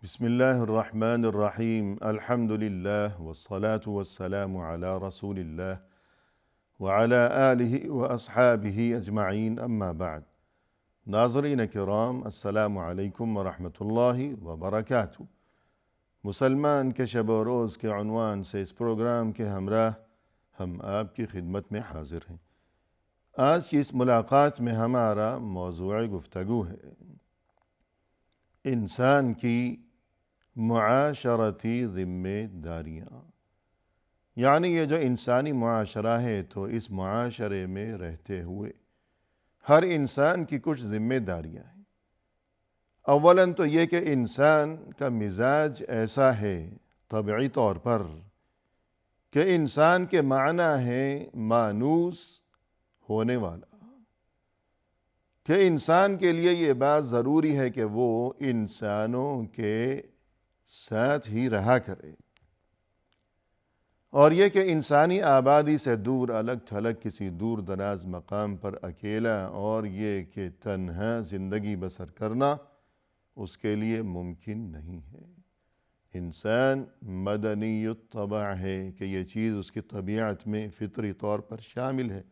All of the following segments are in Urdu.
بسم الله الرحمن الرحیم الحمد للہ والصلاة والسلام علی رسول اللہ وعلی آلہ واصحابہ اجمعین اما بعد۔ ناظرین کرام، السلام علیکم ورحمۃ اللہ وبرکاتہ۔ مسلمان کے شب و روز کے عنوان سے اس پروگرام کے ہمراہ ہم آپ کی خدمت میں حاضر ہیں۔ آج کی اس ملاقات میں ہمارا موضوع گفتگو ہے انسان کی معاشرتی ذمہ داریاں، یعنی یہ جو انسانی معاشرہ ہے تو اس معاشرے میں رہتے ہوئے ہر انسان کی کچھ ذمہ داریاں ہیں۔ اولاً تو یہ کہ انسان کا مزاج ایسا ہے طبعی طور پر کہ انسان کے معنی ہے مانوس ہونے والا، کہ انسان کے لیے یہ بات ضروری ہے کہ وہ انسانوں کے ساتھ ہی رہا کرے، اور یہ کہ انسانی آبادی سے دور الگ تھلگ کسی دور دراز مقام پر اکیلا اور یہ کہ تنہا زندگی بسر کرنا اس کے لیے ممکن نہیں ہے۔ انسان مدنی الطبع ہے کہ یہ چیز اس کی طبیعت میں فطری طور پر شامل ہے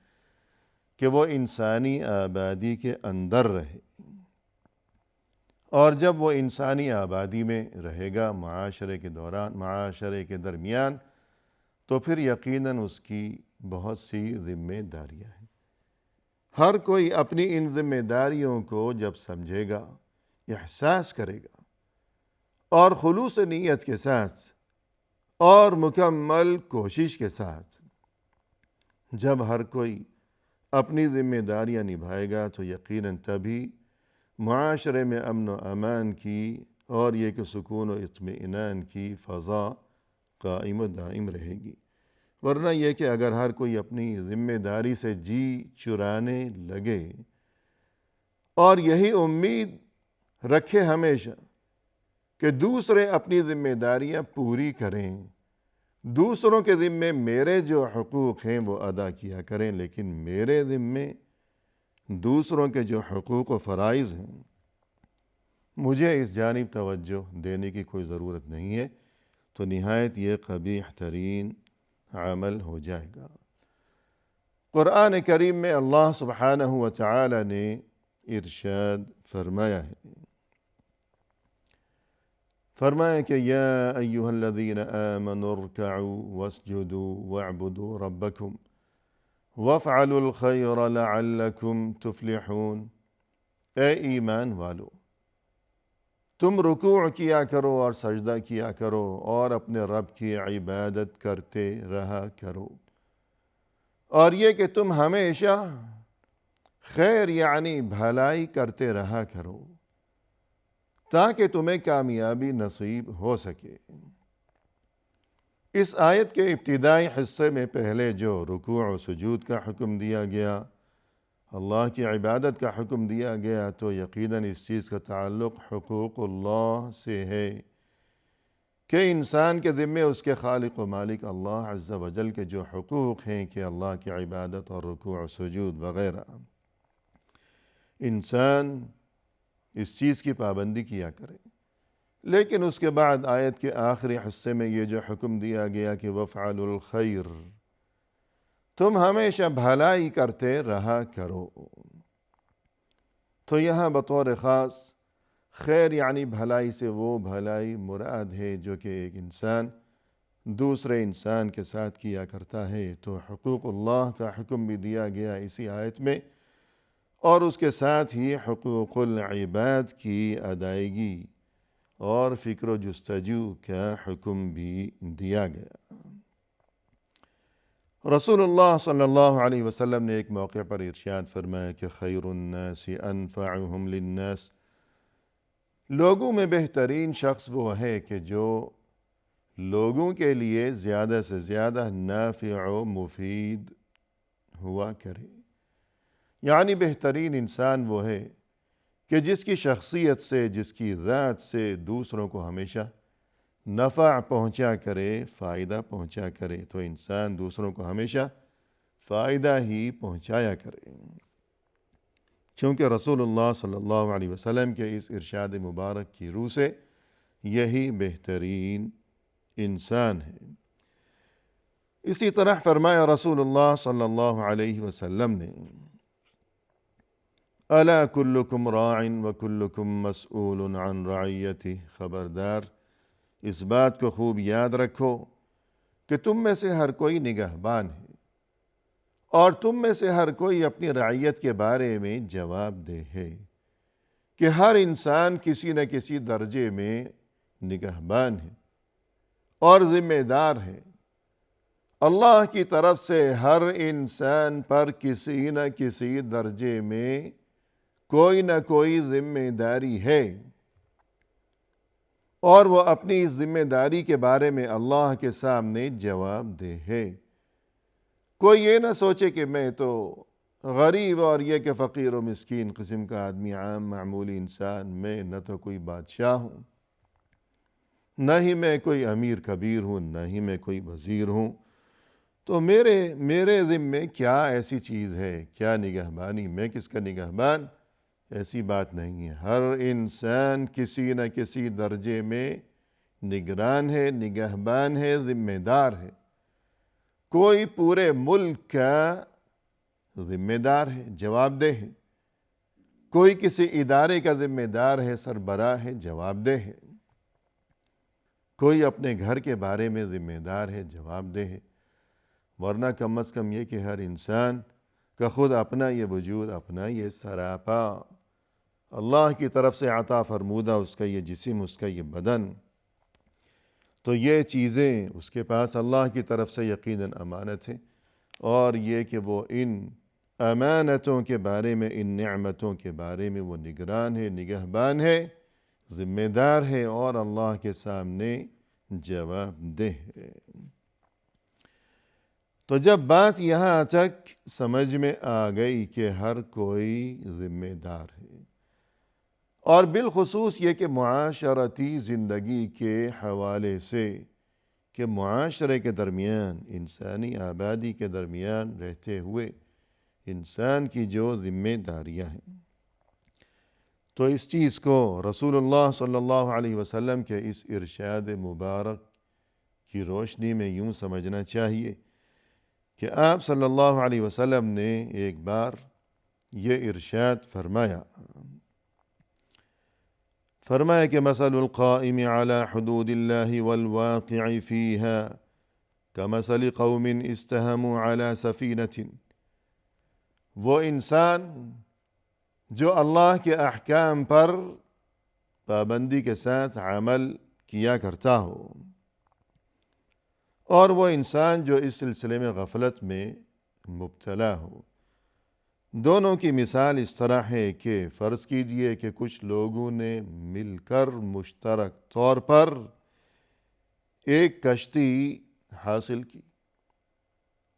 کہ وہ انسانی آبادی کے اندر رہے، اور جب وہ انسانی آبادی میں رہے گا معاشرے کے درمیان، تو پھر یقیناً اس کی بہت سی ذمہ داریاں ہیں۔ ہر کوئی اپنی ان ذمہ داریوں کو جب سمجھے گا، احساس کرے گا اور خلوص نیت کے ساتھ اور مکمل کوشش کے ساتھ جب ہر کوئی اپنی ذمہ داریاں نبھائے گا، تو یقیناً تبھی معاشرے میں امن و امان کی اور یہ کہ سکون و اطمینان کی فضا قائم و دائم رہے گی۔ ورنہ یہ کہ اگر ہر کوئی اپنی ذمہ داری سے جی چرانے لگے اور یہی امید رکھے ہمیشہ کہ دوسرے اپنی ذمہ داریاں پوری کریں، دوسروں کے ذمے میرے جو حقوق ہیں وہ ادا کیا کریں، لیکن میرے ذمے دوسروں کے جو حقوق و فرائض ہیں مجھے اس جانب توجہ دینے کی کوئی ضرورت نہیں ہے، تو نہایت یہ قبیح ترین عمل ہو جائے گا۔ قرآن کریم میں اللہ سبحانہ و تعالی نے ارشاد فرمایا کہ یا ایہا الذین آمنوا ارکعوا واسجدوا واعبدوا ربکم وافعلوا الخیر لعلکم تفلحون۔ اے ایمان والو، تم رکوع کیا کرو اور سجدہ کیا کرو اور اپنے رب کی عبادت کرتے رہا کرو، اور یہ کہ تم ہمیشہ خیر یعنی بھلائی کرتے رہا کرو تاکہ تمہیں کامیابی نصیب ہو سکے۔ اس آیت کے ابتدائی حصے میں پہلے جو رکوع و سجود کا حکم دیا گیا، اللہ کی عبادت کا حکم دیا گیا، تو یقیناً اس چیز کا تعلق حقوق اللہ سے ہے کہ انسان کے ذمے اس کے خالق و مالک اللہ عز و جل کے جو حقوق ہیں کہ اللہ کی عبادت اور رکوع و سجود وغیرہ، انسان اس چیز کی پابندی کیا کرے۔ لیکن اس کے بعد آیت کے آخری حصے میں یہ جو حکم دیا گیا کہ وَافْعَلُوا الْخَيْرَ، تم ہمیشہ بھلائی کرتے رہا کرو، تو یہاں بطور خاص خیر یعنی بھلائی سے وہ بھلائی مراد ہے جو کہ ایک انسان دوسرے انسان کے ساتھ کیا کرتا ہے۔ تو حقوق اللہ کا حکم بھی دیا گیا اسی آیت میں، اور اس کے ساتھ ہی حقوق العباد کی ادائیگی اور فکر و جستجو کا حکم بھی دیا گیا۔ رسول اللہ صلی اللہ علیہ وسلم نے ایک موقع پر ارشاد فرمایا کہ خیر الناس انفعهم للناس، لوگوں میں بہترین شخص وہ ہے کہ جو لوگوں کے لیے زیادہ سے زیادہ نافع و مفید ہوا کرے، یعنی بہترین انسان وہ ہے کہ جس کی شخصیت سے، جس کی ذات سے دوسروں کو ہمیشہ نفع پہنچا کرے، فائدہ پہنچا کرے، تو انسان دوسروں کو ہمیشہ فائدہ ہی پہنچایا کرے۔ چونکہ رسول اللہ صلی اللہ علیہ وسلم کے اس ارشاد مبارک کی روح سے یہی بہترین انسان ہے۔ اسی طرح فرمایا رسول اللہ صلی اللہ علیہ وسلم نے، الا کلکم راع وکلکم مسئول عن رعیتہ، خبردار اس بات کو خوب یاد رکھو کہ تم میں سے ہر کوئی نگہبان ہے اور تم میں سے ہر کوئی اپنی رعیت کے بارے میں جواب دہ ہے، کہ ہر انسان کسی نہ کسی درجے میں نگہبان ہے اور ذمہ دار ہے۔ اللہ کی طرف سے ہر انسان پر کسی نہ کسی درجے میں کوئی نہ کوئی ذمہ داری ہے، اور وہ اپنی اس ذمہ داری کے بارے میں اللہ کے سامنے جواب دہ ہے۔ کوئی یہ نہ سوچے کہ میں تو غریب اور یہ کہ فقیر و مسکین قسم کا آدمی، عام معمولی انسان، میں نہ تو کوئی بادشاہ ہوں، نہ ہی میں کوئی امیر کبیر ہوں، نہ ہی میں کوئی وزیر ہوں، تو میرے ذمے کیا ایسی چیز ہے، کیا نگہبانی، میں کس کا نگہبان؟ ایسی بات نہیں ہے۔ ہر انسان کسی نہ کسی درجے میں نگران ہے، نگہبان ہے، ذمہ دار ہے۔ کوئی پورے ملک کا ذمہ دار ہے، جواب دہ ہے، کوئی کسی ادارے کا ذمہ دار ہے، سربراہ ہے، جواب دہ ہے، کوئی اپنے گھر کے بارے میں ذمہ دار ہے، جواب دہ ہے، ورنہ کم از کم یہ کہ ہر انسان کا خود اپنا یہ وجود، اپنا یہ سراپا اللہ کی طرف سے عطا فرمودہ اس کا یہ جسم، اس کا یہ بدن، تو یہ چیزیں اس کے پاس اللہ کی طرف سے یقیناً امانت ہیں، اور یہ کہ وہ ان امانتوں کے بارے میں، ان نعمتوں کے بارے میں وہ نگران ہے، نگہبان ہے، ذمہ دار ہے، اور اللہ کے سامنے جواب دہ ہے۔ تو جب بات یہاں تک سمجھ میں آ گئی کہ ہر کوئی ذمہ دار ہے، اور بالخصوص یہ کہ معاشرتی زندگی کے حوالے سے، کہ معاشرے کے درمیان، انسانی آبادی کے درمیان رہتے ہوئے انسان کی جو ذمہ داریاں ہیں، تو اس چیز کو رسول اللہ صلی اللہ علیہ وسلم کے اس ارشاد مبارک کی روشنی میں یوں سمجھنا چاہیے کہ آپ صلی اللہ علیہ وسلم نے ایک بار یہ ارشاد فرمایا کہ مثل القائم على حدود الله والواقع فيها كمثل قوم استهموا على سفينة، وہ انسان جو اللہ کے احکام پر پابندی کے ساتھ عمل کیا کرتا ہو، اور وہ انسان جو اس سلسلے میں غفلت میں مبتلا ہو، دونوں کی مثال اس طرح ہے کہ فرض کیجئے کہ کچھ لوگوں نے مل کر مشترک طور پر ایک کشتی حاصل کی،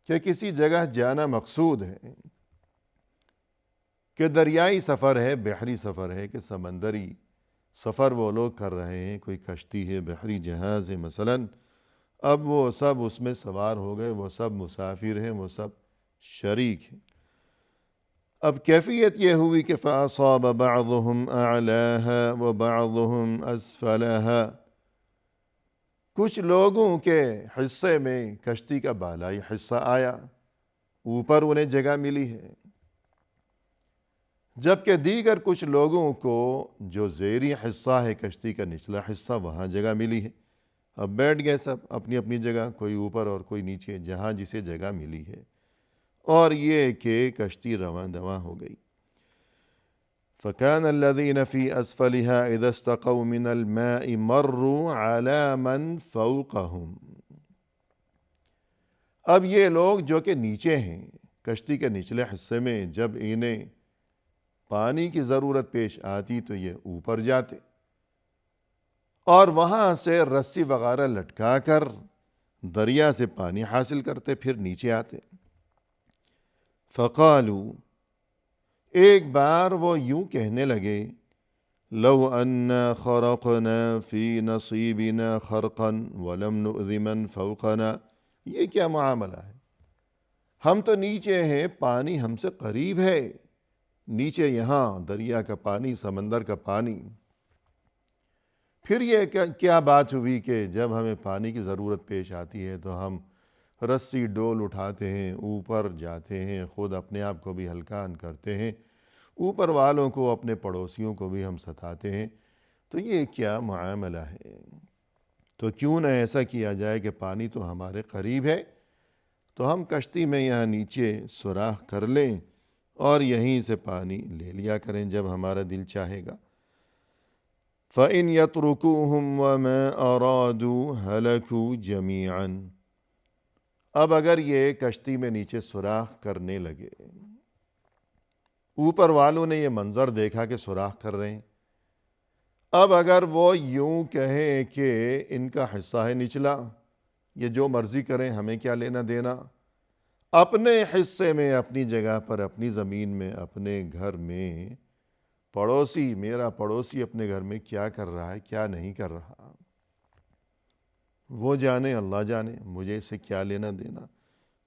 کہ کسی جگہ جانا مقصود ہے، کہ دریائی سفر ہے، بحری سفر ہے، کہ سمندری سفر وہ لوگ کر رہے ہیں، کوئی کشتی ہے، بحری جہاز ہے مثلا، اب وہ سب اس میں سوار ہو گئے، وہ سب مسافر ہیں، وہ سب شریک ہیں۔ اب کیفیت یہ ہوئی کہ فَأَصَابَ بَعْضُهُمْ أَعْلَاهَا وَبَعْضُهُمْ أَسْفَلَهَا، کچھ لوگوں کے حصے میں کشتی کا بالائی حصہ آیا، اوپر انہیں جگہ ملی ہے، جبکہ دیگر کچھ لوگوں کو جو زیری حصہ ہے کشتی کا نچلا حصہ، وہاں جگہ ملی ہے۔ اب بیٹھ گئے سب اپنی اپنی جگہ، کوئی اوپر اور کوئی نیچے، جہاں جسے جگہ ملی ہے، اور یہ کہ کشتی رواں دواں ہو گئی۔ فَكَانَ الَّذِينَ فِي أَسْفَلِهَا إِذَا اسْتَقَوْا مِنَ الْمَاءِ مَرُّوا عَلَى مَنْ فَوْقَهُمْ، اب یہ لوگ جو کہ نیچے ہیں کشتی کے نچلے حصے میں، جب انہیں پانی کی ضرورت پیش آتی تو یہ اوپر جاتے، اور وہاں سے رسی وغیرہ لٹکا کر دریا سے پانی حاصل کرتے، پھر نیچے آتے۔ فقالوا، ایک بار وہ یوں کہنے لگے، لو انا خرقنا فی نصیبنا خرقا ولم نؤذ من فوقنا، یہ کیا معاملہ ہے؟ ہم تو نیچے ہیں، پانی ہم سے قریب ہے، نیچے یہاں دریا کا پانی، سمندر کا پانی، پھر یہ کیا بات ہوئی کہ جب ہمیں پانی کی ضرورت پیش آتی ہے تو ہم رسی ڈول اٹھاتے ہیں، اوپر جاتے ہیں، خود اپنے آپ کو بھی ہلکان کرتے ہیں، اوپر والوں کو، اپنے پڑوسیوں کو بھی ہم ستاتے ہیں۔ تو یہ کیا معاملہ ہے؟ تو کیوں نہ ایسا کیا جائے کہ پانی تو ہمارے قریب ہے، تو ہم کشتی میں یہاں نیچے سوراخ کر لیں اور یہیں سے پانی لے لیا کریں جب ہمارا دل چاہے گا۔ فَإِنْ يَتْرُكُوهُمْ وَمَا أَرَادُوا هَلَكُوا جَمِيعًا۔ اب اگر یہ کشتی میں نیچے سوراخ کرنے لگے، اوپر والوں نے یہ منظر دیکھا کہ سوراخ کر رہے ہیں، اب اگر وہ یوں کہیں کہ ان کا حصہ ہے نچلا، یہ جو مرضی کریں، ہمیں کیا لینا دینا، اپنے حصے میں، اپنی جگہ پر، اپنی زمین میں، اپنے گھر میں، پڑوسی، میرا پڑوسی اپنے گھر میں کیا کر رہا ہے، کیا نہیں کر رہا، وہ جانے، اللہ جانے، مجھے اس سے کیا لینا دینا۔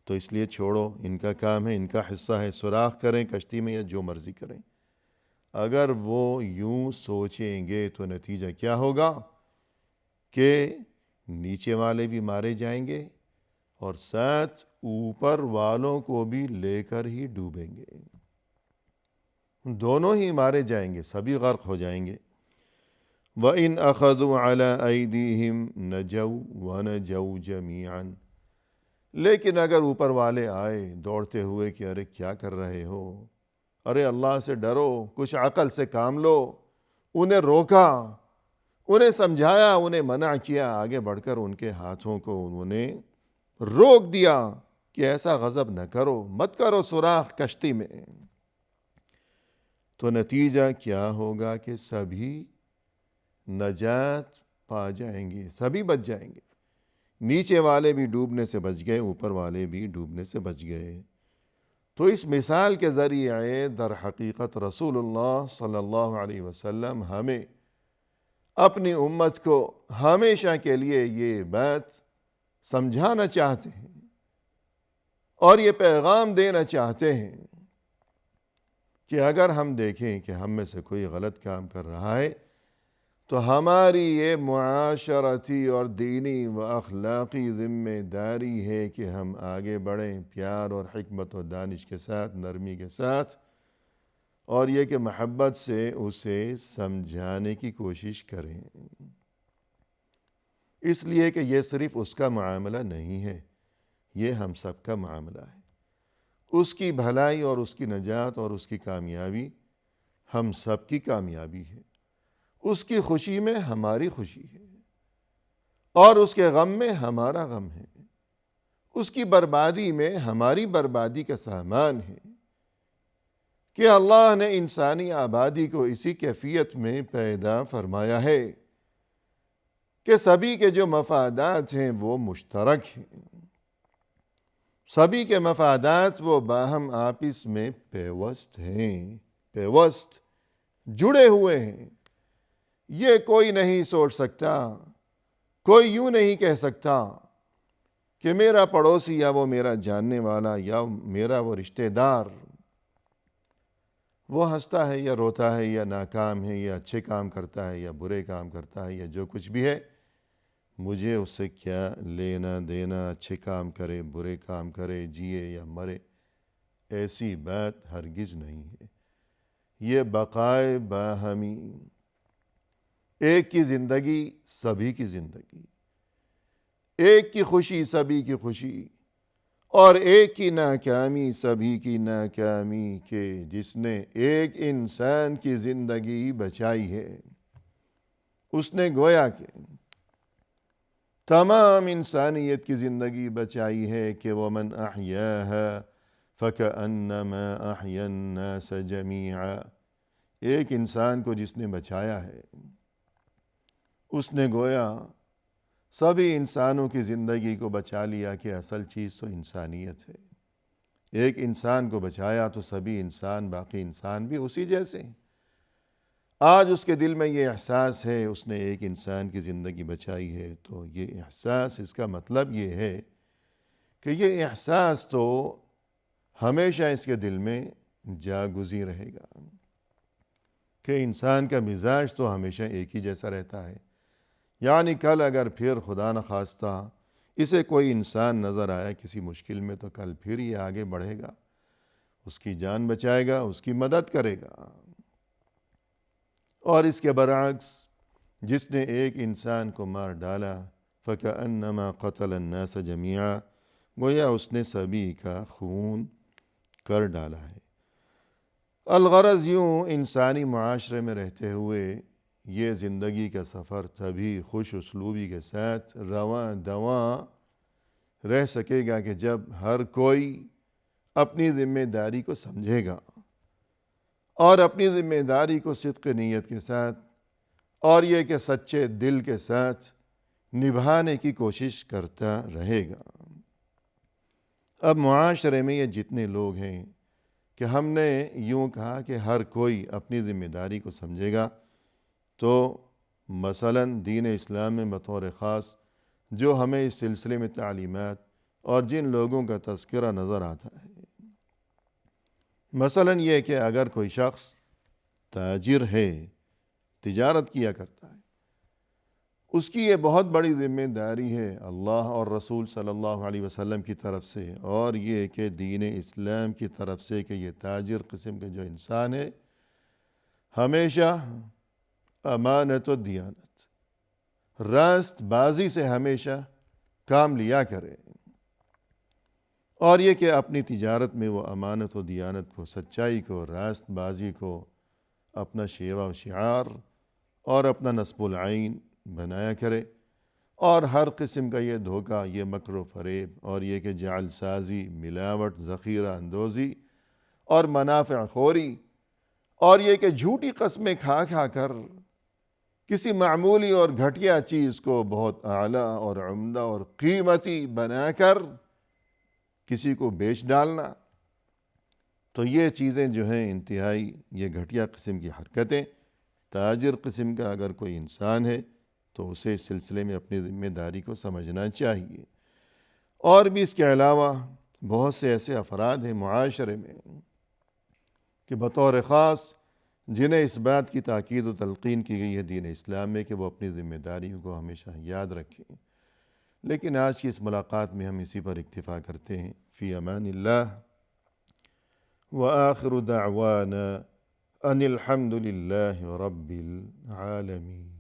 تو اس لیے چھوڑو، ان کا کام ہے، ان کا حصہ ہے، سوراخ کریں کشتی میں یا جو مرضی کریں۔ اگر وہ یوں سوچیں گے تو نتیجہ کیا ہوگا کہ نیچے والے بھی مارے جائیں گے اور ساتھ اوپر والوں کو بھی لے کر ہی ڈوبیں گے، دونوں ہی مارے جائیں گے، سبھی غرق ہو جائیں گے۔ وَإِنْ أَخَذُوا عَلَىٰ أَيْدِيهِمْ نَجَوْا وَنَجَوْا جَمِيعًا۔ لیکن اگر اوپر والے آئے دوڑتے ہوئے کہ ارے کیا کر رہے ہو، ارے اللہ سے ڈرو، کچھ عقل سے کام لو، انہیں روکا، انہیں سمجھایا، انہیں منع کیا، آگے بڑھ کر ان کے ہاتھوں کو انہوں نے روک دیا کہ ایسا غضب نہ کرو، مت کرو سوراخ کشتی میں، تو نتیجہ کیا ہوگا کہ سبھی نجات پا جائیں گے، سبھی بچ جائیں گے، نیچے والے بھی ڈوبنے سے بچ گئے، اوپر والے بھی ڈوبنے سے بچ گئے۔ تو اس مثال کے ذریعے در حقیقت رسول اللہ صلی اللہ علیہ وسلم ہمیں، اپنی امت کو ہمیشہ کے لیے یہ بات سمجھانا چاہتے ہیں اور یہ پیغام دینا چاہتے ہیں کہ اگر ہم دیکھیں کہ ہم میں سے کوئی غلط کام کر رہا ہے تو ہماری یہ معاشرتی اور دینی و اخلاقی ذمہ داری ہے کہ ہم آگے بڑھیں پیار اور حکمت و دانش کے ساتھ، نرمی کے ساتھ، اور یہ کہ محبت سے اسے سمجھانے کی کوشش کریں، اس لیے کہ یہ صرف اس کا معاملہ نہیں ہے، یہ ہم سب کا معاملہ ہے۔ اس کی بھلائی اور اس کی نجات اور اس کی کامیابی ہم سب کی کامیابی ہے، اس کی خوشی میں ہماری خوشی ہے اور اس کے غم میں ہمارا غم ہے، اس کی بربادی میں ہماری بربادی کا سامان ہے کہ اللہ نے انسانی آبادی کو اسی کیفیت میں پیدا فرمایا ہے کہ سبھی کے جو مفادات ہیں وہ مشترک ہیں، سبھی کے مفادات وہ باہم آپس میں پیوست ہیں، پیوست جڑے ہوئے ہیں۔ یہ کوئی نہیں سوچ سکتا، کوئی یوں نہیں کہہ سکتا کہ میرا پڑوسی یا وہ میرا جاننے والا یا میرا وہ رشتہ دار وہ ہنستا ہے یا روتا ہے یا ناکام ہے یا اچھے کام کرتا ہے یا برے کام کرتا ہے یا جو کچھ بھی ہے، مجھے اس سے کیا لینا دینا، اچھے کام کرے برے کام کرے، جیے یا مرے، ایسی بات ہرگز نہیں ہے۔ یہ بقائے باہمی، ایک کی زندگی سبھی کی زندگی، ایک کی خوشی سبھی کی خوشی، اور ایک کی ناکامی سبھی کی ناکامی، کہ جس نے ایک انسان کی زندگی بچائی ہے، اس نے گویا کہ تمام انسانیت کی زندگی بچائی ہے کہ وَمَنْ أَحْيَاهَا فَكَأَنَّمَا أَحْيَا النَّاسَ جَمِيعًا۔ ایک انسان کو جس نے بچایا ہے، اس نے گویا سبھی انسانوں کی زندگی کو بچا لیا کہ اصل چیز تو انسانیت ہے۔ ایک انسان کو بچایا تو سبھی انسان، باقی انسان بھی اسی جیسے ہیں۔ آج اس کے دل میں یہ احساس ہے، اس نے ایک انسان کی زندگی بچائی ہے، تو یہ احساس، اس کا مطلب یہ ہے کہ یہ احساس تو ہمیشہ اس کے دل میں جاگزی رہے گا کہ انسان کا مزاج تو ہمیشہ ایک ہی جیسا رہتا ہے، یعنی کل اگر پھر خدا نخواستہ اسے کوئی انسان نظر آیا کسی مشکل میں تو کل پھر یہ آگے بڑھے گا، اس کی جان بچائے گا، اس کی مدد کرے گا۔ اور اس کے برعکس جس نے ایک انسان کو مار ڈالا فَكَأَنَّمَا قَتَلَ النَّاسَ جَمِيعًا، گویا اس نے سبھی کا خون کر ڈالا ہے۔ الغرض یوں انسانی معاشرے میں رہتے ہوئے یہ زندگی کا سفر تبھی خوش اسلوبی کے ساتھ رواں دواں رہ سکے گا کہ جب ہر کوئی اپنی ذمہ داری کو سمجھے گا اور اپنی ذمہ داری کو صدق نیت کے ساتھ اور یہ کہ سچے دل کے ساتھ نبھانے کی کوشش کرتا رہے گا۔ اب معاشرے میں یہ جتنے لوگ ہیں کہ ہم نے یوں کہا کہ ہر کوئی اپنی ذمہ داری کو سمجھے گا، تو مثلاً دین اسلام میں بطور خاص جو ہمیں اس سلسلے میں تعلیمات اور جن لوگوں کا تذکرہ نظر آتا ہے، مثلاً یہ کہ اگر کوئی شخص تاجر ہے، تجارت کیا کرتا ہے، اس کی یہ بہت بڑی ذمہ داری ہے اللہ اور رسول صلی اللہ علیہ وسلم کی طرف سے، اور یہ کہ دین اسلام کی طرف سے کہ یہ تاجر قسم کے جو انسان ہے ہمیشہ امانت و دیانت، راست بازی سے ہمیشہ کام لیا کرے، اور یہ کہ اپنی تجارت میں وہ امانت و دیانت کو، سچائی کو، راست بازی کو اپنا شیوہ و شعار اور اپنا نصب العین بنایا کرے، اور ہر قسم کا یہ دھوکہ، یہ مکر و فریب اور یہ کہ جعل سازی، ملاوٹ، ذخیرہ اندوزی اور منافع خوری اور یہ کہ جھوٹی قسمیں کھا کھا کر کسی معمولی اور گھٹیا چیز کو بہت اعلیٰ اور عمدہ اور قیمتی بنا کر کسی کو بیچ ڈالنا، تو یہ چیزیں جو ہیں انتہائی یہ گھٹیا قسم کی حرکتیں، تاجر قسم کا اگر کوئی انسان ہے تو اسے اس سلسلے میں اپنی ذمہ داری کو سمجھنا چاہیے۔ اور بھی اس کے علاوہ بہت سے ایسے افراد ہیں معاشرے میں کہ بطور خاص جنہیں اس بات کی تاکید و تلقین کی گئی ہے دین اسلام میں کہ وہ اپنی ذمہ داریوں کو ہمیشہ یاد رکھیں، لیکن آج کی اس ملاقات میں ہم اسی پر اکتفا کرتے ہیں۔ فی امان اللہ، وآخر دعوانا ان الحمد للہ رب العالمین۔